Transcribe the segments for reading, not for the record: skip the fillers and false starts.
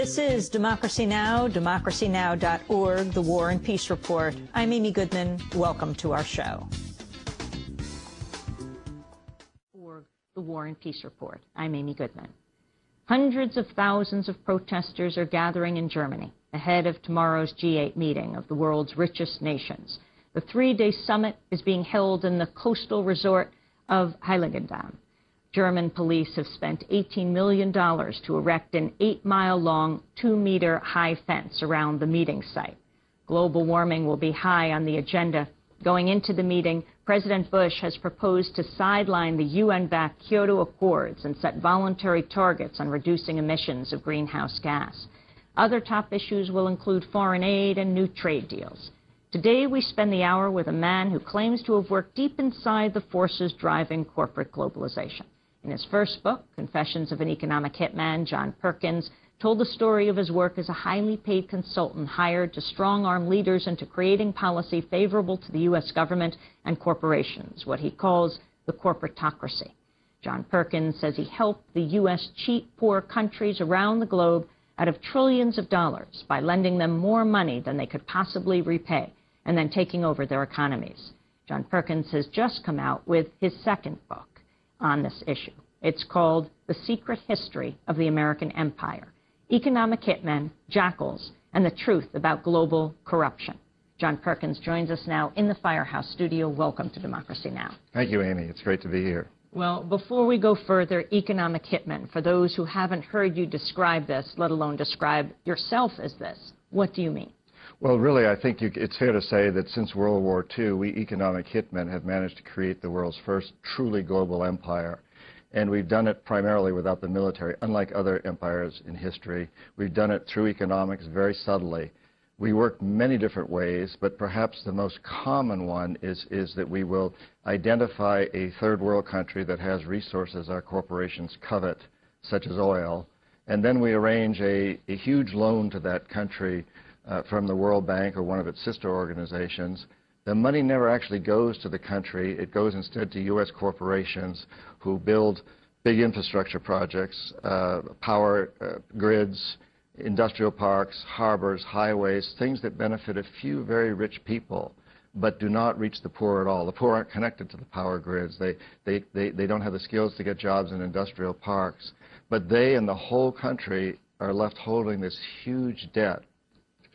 This is Democracy Now!, democracynow.org, The War and Peace Report. I'm Amy Goodman. Welcome to our show. The War and Peace Report. I'm Amy Goodman. Hundreds of thousands of protesters are gathering in Germany ahead of tomorrow's G8 meeting of the world's richest nations. The three-day summit is being held in the coastal resort of Heiligendamm. German police have spent $18 million to erect an 8-mile-long, 2-meter-high fence around the meeting site. Global warming will be high on the agenda. Going into the meeting, President Bush has proposed to sideline the UN-backed Kyoto Accords and set voluntary targets on reducing emissions of greenhouse gas. Other top issues will include foreign aid and new trade deals. Today, we spend the hour with a man who claims to have worked deep inside the forces driving corporate globalization. In his first book, Confessions of an Economic Hitman, John Perkins told the story of his work as a highly paid consultant hired to strong-arm leaders into creating policy favorable to the U.S. government and corporations, what he calls the corporatocracy. John Perkins says he helped the U.S. cheat poor countries around the globe out of trillions of dollars by lending them more money than they could possibly repay and then taking over their economies. John Perkins has just come out with his second book on this issue. It's called The Secret History of the American Empire: Economic Hitmen, Jackals, and the Truth About Global Corruption. John Perkins joins us now in the Firehouse studio. Welcome to Democracy Now! Thank you, Amy. It's great to be here. Well, before we go further, economic hitmen, for those who haven't heard you describe this, let alone describe yourself as this, what do you mean? Well, really, I think it's fair to say that since World War II, we economic hitmen have managed to create the world's first truly global empire. And we've done it primarily without the military. Unlike other empires in history, we've done it through economics very subtly. We work many different ways, but perhaps the most common one is that we will identify a third world country that has resources our corporations covet, such as oil, and then we arrange a huge loan to that country from the World Bank or one of its sister organizations. The money never actually goes to the country. It goes instead to U.S. corporations who build big infrastructure projects, power grids, industrial parks, harbors, highways, things that benefit a few very rich people but do not reach the poor at all. The poor aren't connected to the power grids. They don't have the skills to get jobs in industrial parks. But they and the whole country are left holding this huge debt.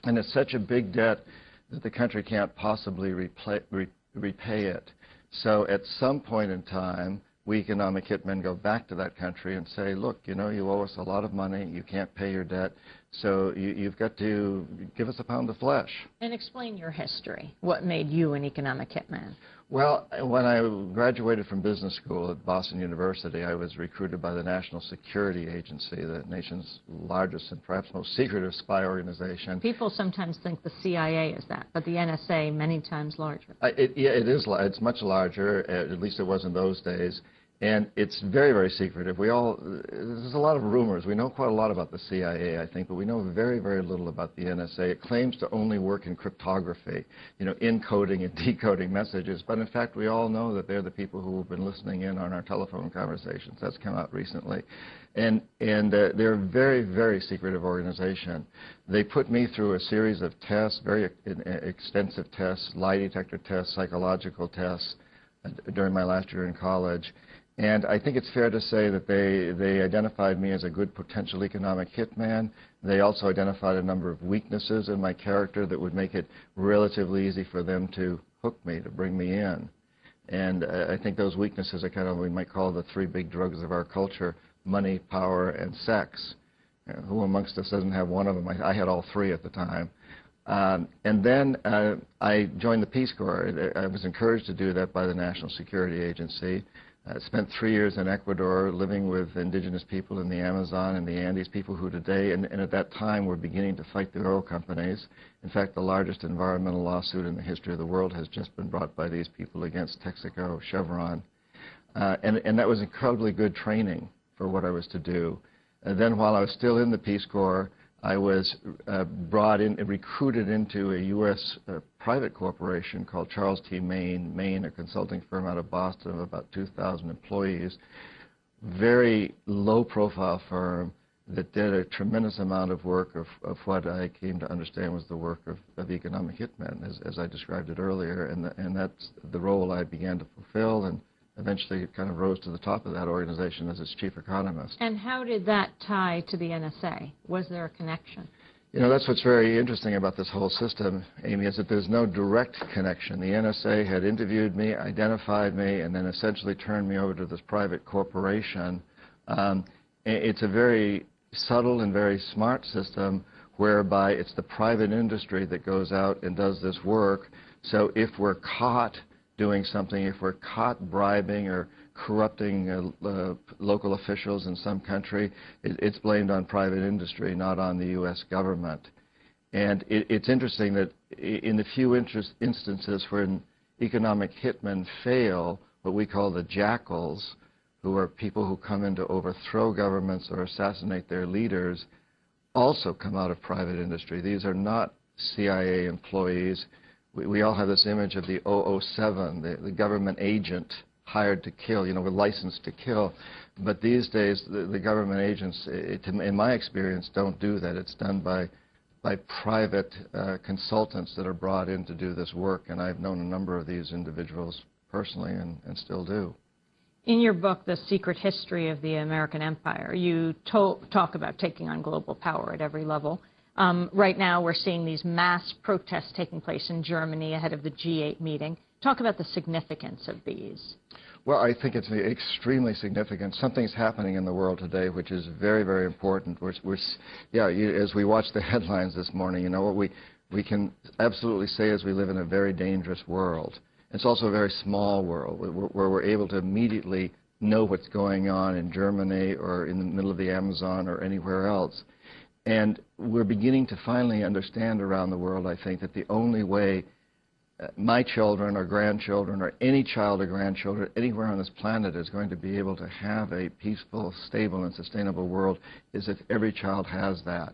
And it's such a big debt that the country can't possibly repay it. So at some point in time, we economic hitmen go back to that country and say, look, you know, you owe us a lot of money, you can't pay your debt, so you've got to give us a pound of flesh. And explain your history. What made you an economic hitman? Well, when I graduated from business school at Boston University, I was recruited by the National Security Agency, the nation's largest and perhaps most secretive spy organization. People sometimes think the CIA is that, but the NSA many times larger. Yeah, it is. It's much larger, at least it was in those days. And it's very, very secretive. There's a lot of rumors. We know quite a lot about the CIA, I think, but we know very, very little about the NSA. It claims to only work in cryptography, you know, encoding and decoding messages. But in fact, we all know that they're the people who have been listening in on our telephone conversations. That's come out recently. And they're a very, very secretive organization. They put me through a series of tests, very extensive tests, lie detector tests, psychological tests during my last year in college. And I think it's fair to say that they identified me as a good potential economic hitman. They also identified a number of weaknesses in my character that would make it relatively easy for them to hook me, to bring me in. And I think those weaknesses are kind of what we might call the three big drugs of our culture: money, power, and sex. Who amongst us doesn't have one of them? I had all three at the time. And then I joined the Peace Corps. I was encouraged to do that by the National Security Agency. I spent 3 years in Ecuador living with indigenous people in the Amazon and the Andes, people who today, and at that time, were beginning to fight the oil companies. In fact, the largest environmental lawsuit in the history of the world has just been brought by these people against Texaco, Chevron. And that was incredibly good training for what I was to do. And then while I was still in the Peace Corps, I was recruited into a U.S. Private corporation called Charles T. Maine, a consulting firm out of Boston of about 2,000 employees. Very low-profile firm, that did a tremendous amount of work of what I came to understand was the work of economic hitmen, as I described it earlier, and that's the role I began to fulfill, and eventually kind of rose to the top of that organization as its chief economist. And how did that tie to the NSA? Was there a connection? You know, that's what's very interesting about this whole system, Amy, is that there's no direct connection. The NSA had interviewed me, identified me, and then essentially turned me over to this private corporation. It's a very subtle and very smart system whereby it's the private industry that goes out and does this work. So if we're caught doing something, if we're caught bribing or corrupting local officials in some country, it's blamed on private industry, not on the U.S. government. And it's interesting that in the few instances when economic hitmen fail, what we call the jackals, who are people who come in to overthrow governments or assassinate their leaders, also come out of private industry. These are not CIA employees. We all have this image of the 007, the government agent hired to kill, you know, with license to kill. But these days, the government agents, in my experience, don't do that. It's done by private consultants that are brought in to do this work. And I've known a number of these individuals personally and still do. In your book, The Secret History of the American Empire, you talk about taking on global power at every level. Right now, we're seeing these mass protests taking place in Germany ahead of the G8 meeting. Talk about the significance of these. Well, I think it's extremely significant. Something's happening in the world today which is very, very important. As we watch the headlines this morning, you know, what we can absolutely say is we live in a very dangerous world. It's also a very small world where we're able to immediately know what's going on in Germany or in the middle of the Amazon or anywhere else. And we're beginning to finally understand around the world, I think, that the only way my children or grandchildren or any child or grandchildren anywhere on this planet is going to be able to have a peaceful, stable, and sustainable world is if every child has that.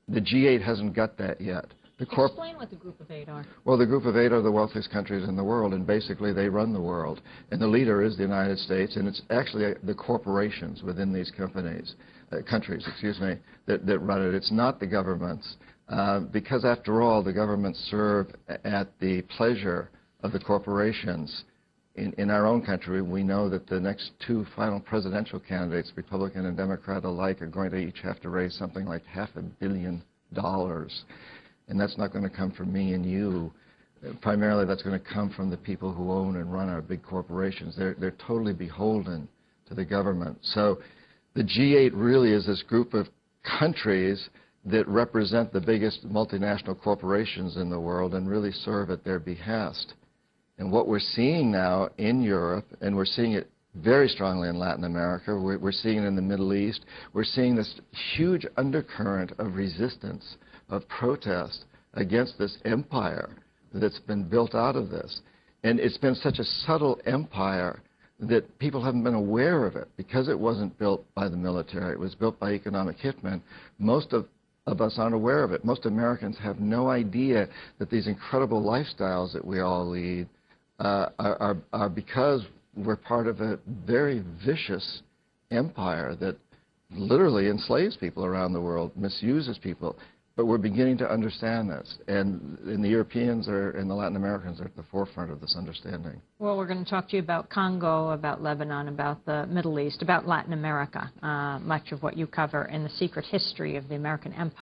The G8 hasn't got that yet. Explain what the Group of Eight are. Well, the Group of Eight are the wealthiest countries in the world, and basically they run the world. And the leader is the United States, and it's actually the corporations within these countries, that run it. It's not the governments, because after all, the governments serve at the pleasure of the corporations. In our own country, we know that the next two final presidential candidates, Republican and Democrat alike, are going to each have to raise something like $500 million. And that's not going to come from me and you. Primarily, that's going to come from the people who own and run our big corporations. They're totally beholden to the government. So the G8 really is this group of countries that represent the biggest multinational corporations in the world and really serve at their behest. And what we're seeing now in Europe, and we're seeing it very strongly in Latin America, we're seeing it in the Middle East, we're seeing this huge undercurrent of resistance, of protest against this empire that's been built out of this. And it's been such a subtle empire that people haven't been aware of it because it wasn't built by the military. It was built by economic hitmen. Most of us aren't aware of it. Most Americans have no idea that these incredible lifestyles that we all lead are because we're part of a very vicious empire that literally enslaves people around the world, misuses people. But we're beginning to understand this, and the Europeans and the Latin Americans are at the forefront of this understanding. Well, we're going to talk to you about Congo, about Lebanon, about the Middle East, about Latin America, much of what you cover in The Secret History of the American Empire.